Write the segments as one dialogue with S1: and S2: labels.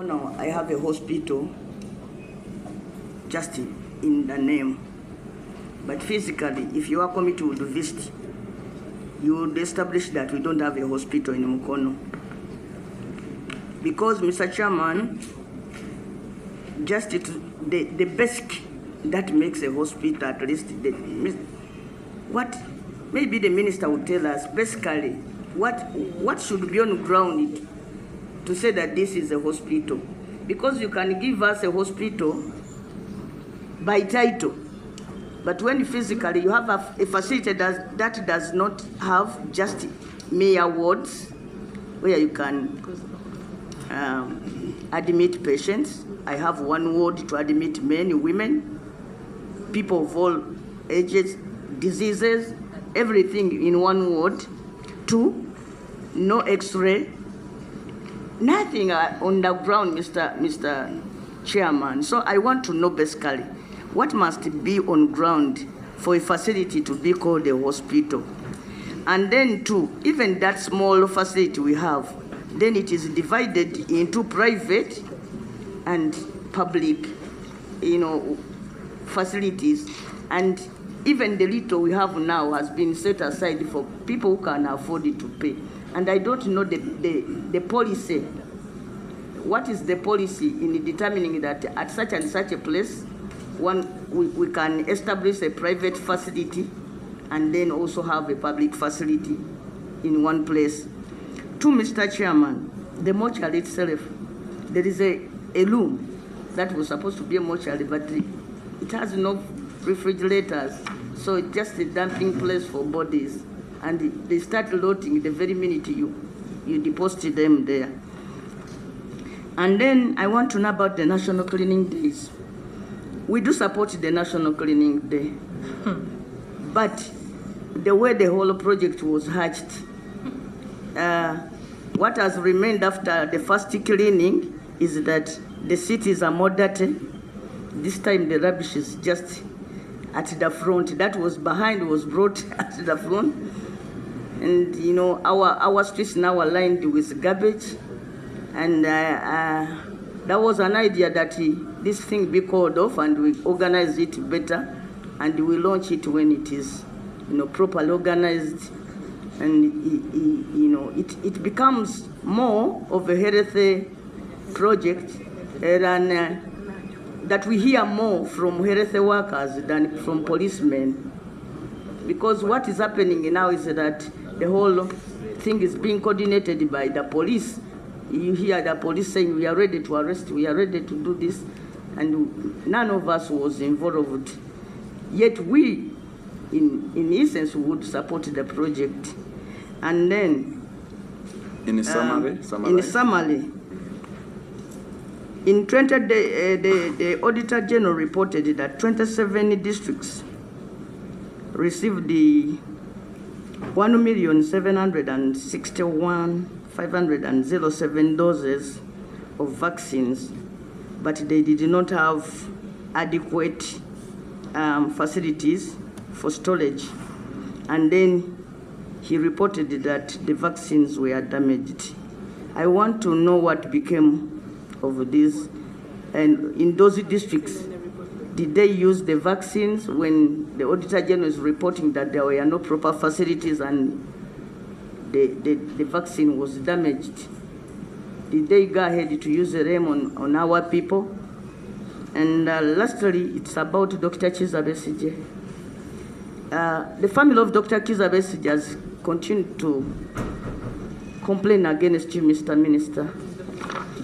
S1: Now I have a hospital just in the name, but physically, if your committee would visit, you would establish that we don't have a hospital in Mukono. Because, Mr. Chairman, just the basic that makes a hospital, at least, maybe the minister would tell us basically what should be on ground to say that this is a hospital. Because you can give us a hospital by title, but when physically you have a facility that does not have just mere wards where you can admit patients. I have one ward to admit men, women, people of all ages, diseases, everything in one ward. 2, no X-ray, nothing on the ground, Mr. Chairman. So I want to know basically what must be on ground for a facility to be called a hospital. And then 2, even that small facility we have, then it is divided into private and public, facilities. And even the little we have now has been set aside for people who can afford it to pay. And I don't know the policy. What is the policy in determining that at such and such a place, we can establish a private facility and then also have a public facility in one place? 2, Mr. Chairman, the mortuary itself, there is a room that was supposed to be a mortuary, but it has no refrigerators, so it's just a dumping place for bodies, and they start loading the very minute you deposit them there. And then I want to know about the National Cleaning Days. We do support the National Cleaning Day, but the way the whole project was hatched, what has remained after the first cleaning is that the cities are more dirty. This time the rubbish is just at the front. That was behind was brought at the front. And our streets now are lined with garbage. And there was an idea that this thing be called off and we organize it better, and we launch it when it is properly organized, and it becomes more of a healthy project than that we hear more from health workers than from policemen. Because what is happening now is that the whole thing is being coordinated by the police. You hear the police saying, we are ready to arrest, we are ready to do this, and none of us was involved. Yet we, in essence, would support the project. And then,
S2: in summary,
S1: in 20, the Auditor General reported that 27 districts received the 1,761,507 doses of vaccines, but they did not have adequate facilities for storage. And then he reported that the vaccines were damaged. I want to know what became of this, and in those districts, did they use the vaccines when the Auditor General is reporting that there were no proper facilities and the vaccine was damaged? Did they go ahead to use them on our people? And lastly, it's about Dr. Kizza Besigye. The family of Dr. Kizza Besigye has continued to complain against you, Mr. Minister,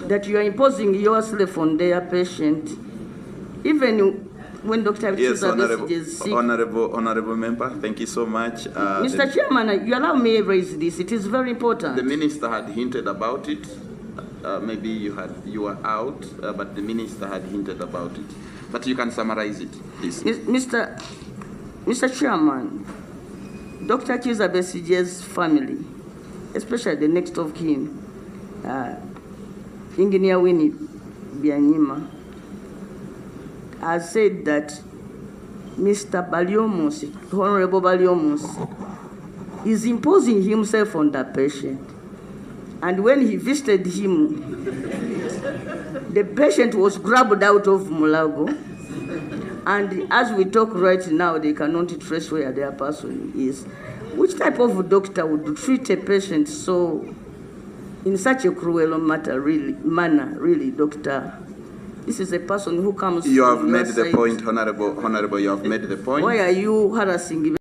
S1: that you are imposing yourself on their patient, even when Dr. Kizza Besigye is sick.
S2: Honorable member, thank you so much.
S1: Mr. Chairman, you allow me to raise this. It is very important.
S2: The minister had hinted about it. Maybe you were out, but the minister had hinted about it. But you can summarize it, please.
S1: Mr. Chairman, Dr. Kizza Besigye's family, especially the next of kin, Engineer Winnie Byanyima, has said that Mr. Baliomus, Honorable Baliomus, is imposing himself on the patient. And when he visited him The patient was grabbed out of Mulago, and as we talk right now, they cannot trace where their person is. Which type of doctor would treat a patient so in such a cruel manner, really, doctor? This is a person who comes.
S2: You have made the point, Honorable. You have made the point.
S1: Why are you harassing?